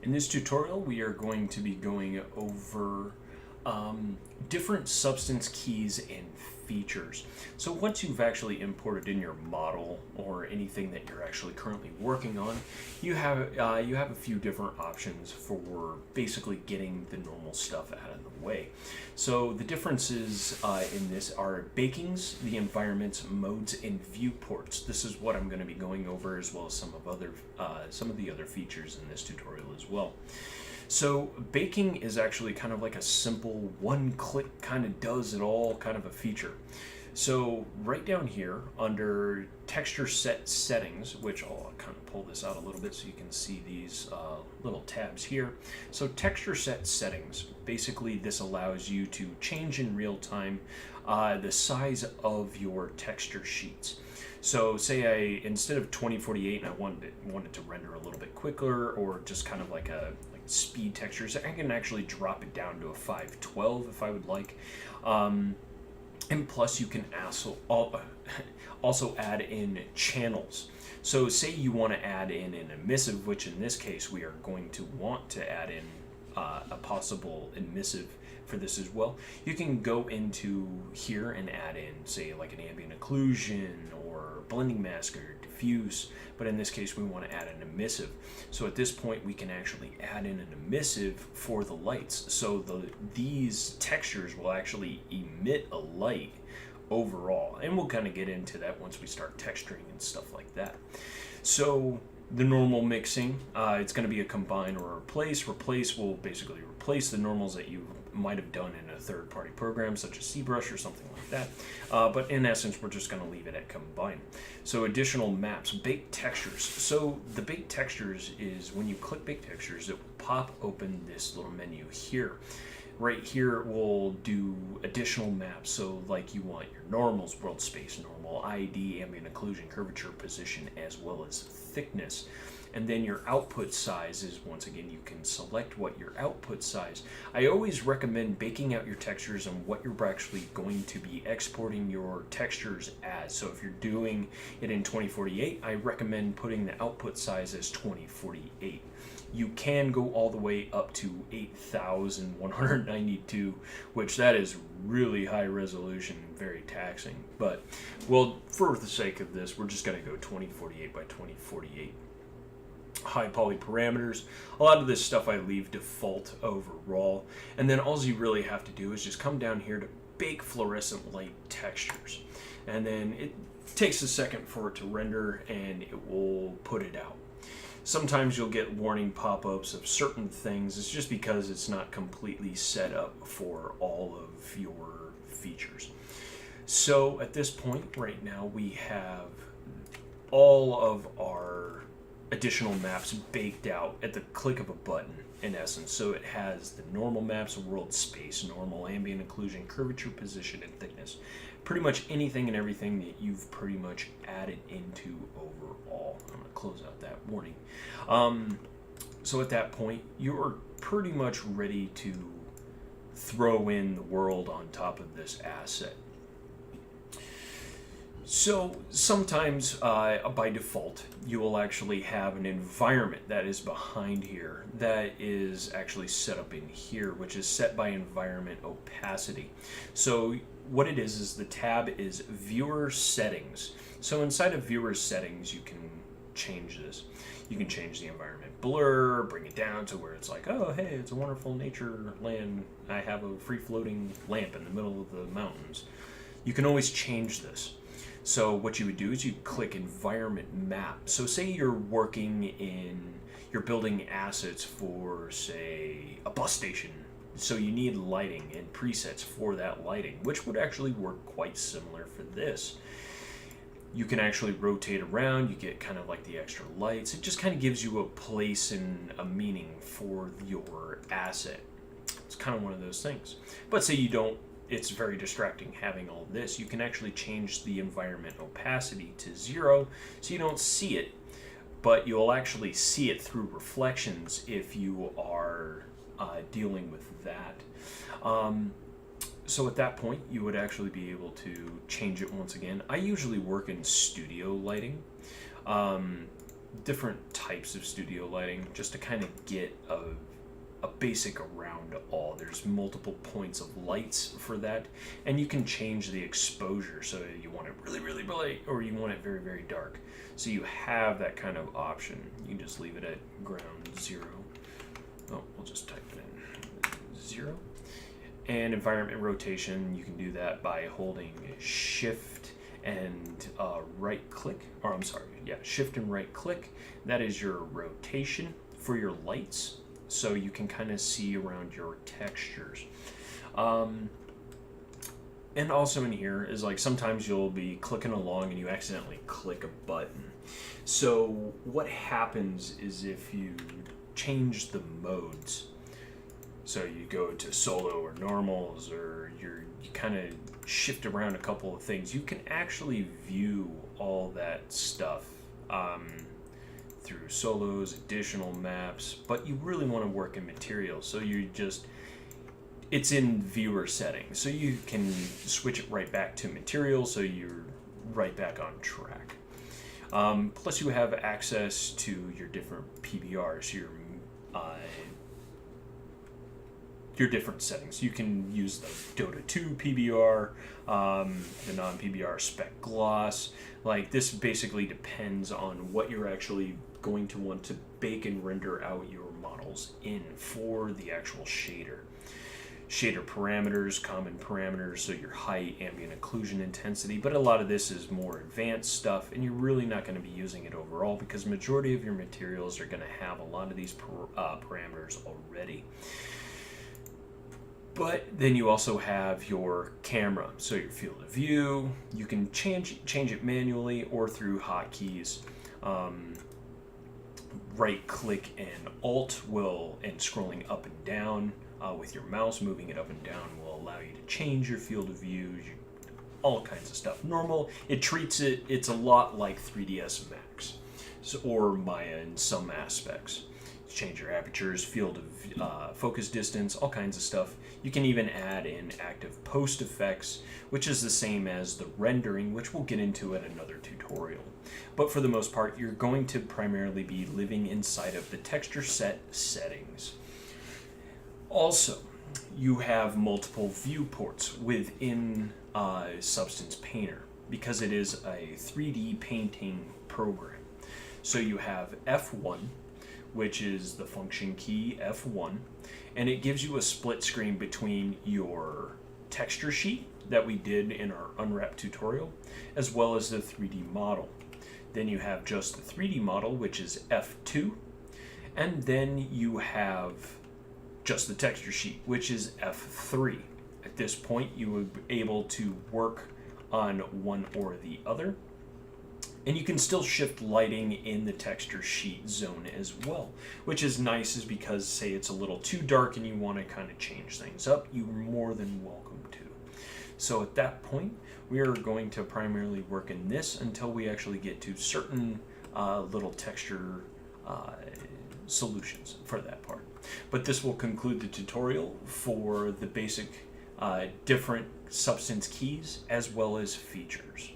In this tutorial, we are going to be going over different substance keys and features. So once you've actually imported in your model or anything that you're actually currently working on, you have a few different options for basically getting the normal stuff out of the way. So the differences in this are bakings, the environments, modes, and viewports. This is what I'm going to be going over, as well as some of the other features in this tutorial as well. So baking is actually kind of like a simple one-click kind of does it all kind of a feature. So right down here under texture set settings, which I'll kind of pull this out a little bit so you can see these little tabs here. So texture set settings, basically this allows you to change in real time the size of your texture sheets. So say instead of 2048 and I wanted to render a little bit quicker, or just kind of like speed textures, I can actually drop it down to a 512 if I would like. And plus you can also add in channels. So say you want to add in an emissive, which in this case we are going to want to add in a possible emissive for this as well. You can go into here and add in, say, like an ambient occlusion or blending mask or diffuse, but in this case we want to add an emissive. So at this point we can actually add in an emissive for the lights. So these textures will actually emit a light overall, and we'll kind of get into that once we start texturing and stuff like that. So the normal mixing, it's going to be a combine or replace. Replace will basically replace the normals that you might have done in a third-party program such as ZBrush or something like that, but in essence we're just going to leave it at combine. So additional maps, baked textures. So the baked textures is when you click baked textures, it will pop open this little menu here. Right here it will do additional maps, so like you want your normals, world space, normal, ID, ambient occlusion, curvature, position, as well as thickness. And then your output size is, once again, you can select what your output size. I always recommend baking out your textures and what you're actually going to be exporting your textures as. So if you're doing it in 2048, I recommend putting the output size as 2048. You can go all the way up to 8,192, which that is really high resolution and very taxing. But, well, for the sake of this, we're just going to go 2048 by 2048. High poly parameters. A lot of this stuff I leave default overall, and then all you really have to do is just come down here to bake fluorescent light textures, and then it takes a second for it to render and it will put it out. Sometimes you'll get warning pop-ups of certain things. It's just because it's not completely set up for all of your features. So at this point right now we have all of our additional maps baked out at the click of a button, in essence. So it has the normal maps, world space, normal, ambient occlusion, curvature, position, and thickness. Pretty much anything and everything that you've pretty much added into overall. I'm going to close out that warning. So at that point, you're pretty much ready to throw in the world on top of this asset. So sometimes by default you will actually have an environment that is behind here that is actually set up in here, which is set by environment opacity. So what it is the tab is viewer settings. So inside of viewer settings you can change this. You can change the environment blur, bring it down to where it's like, oh hey, it's a wonderful nature land, I have a free floating lamp in the middle of the mountains. You can always change this. So what you would do is you click environment map. So say you're you're building assets for, say, a bus station. So you need lighting and presets for that lighting, which would actually work quite similar for this. You can actually rotate around, you get kind of like the extra lights. It just kind of gives you a place and a meaning for your asset. It's kind of one of those things. But say you don't, it's very distracting having all this. You can actually change the environment opacity to 0 so you don't see it, but you'll actually see it through reflections if you are dealing with that. So at that point you would actually be able to change it once again. I usually work in studio lighting. different types of studio lighting just to kind of get a basic around all. There's multiple points of lights for that, and you can change the exposure, so you want it really, really bright or you want it very, very dark. So you have that kind of option. You can just leave it at ground 0. Oh, we'll just type it in 0. And environment rotation, you can do that by holding shift and right click, or I'm sorry, yeah, shift and right click. That is your rotation for your lights, so you can kind of see around your textures. And also in here is like sometimes you'll be clicking along and you accidentally click a button. So what happens is if you change the modes, so you go to solo or normals, or you kind of shift around a couple of things, you can actually view all that stuff through solos, additional maps, but you really want to work in materials. So it's in viewer settings. So you can switch it right back to materials, so you're right back on track. Plus you have access to your different PBRs, your different settings. You can use the Dota 2 PBR, the non-PBR spec gloss. Like, this basically depends on what you're actually going to want to bake and render out your models in for the actual shader. Shader parameters, common parameters, so your height, ambient occlusion intensity, but a lot of this is more advanced stuff, and you're really not going to be using it overall because majority of your materials are going to have a lot of these parameters already. But then you also have your camera, so your field of view. You can change it manually or through hotkeys. Right click and Alt and scrolling up and down with your mouse, moving it up and down will allow you to change your field of view, all kinds of stuff. Normal, it's a lot like 3ds Max or Maya in some aspects. Change your apertures, field of focus distance, all kinds of stuff. You can even add in active post effects, which is the same as the rendering, which we'll get into at another tutorial. But for the most part, you're going to primarily be living inside of the texture set settings. Also, you have multiple viewports within Substance Painter because it is a 3D painting program. So you have F1, which is the function key F1, and it gives you a split screen between your texture sheet that we did in our unwrap tutorial, as well as the 3D model. Then you have just the 3D model, which is F2, and then you have just the texture sheet, which is F3. At this point, you would be able to work on one or the other. And you can still shift lighting in the texture sheet zone as well, which is nice, is because, say it's a little too dark and you want to kind of change things up, you're more than welcome to. So at that point, we are going to primarily work in this until we actually get to certain little texture solutions for that part. But this will conclude the tutorial for the basic different substance keys as well as features.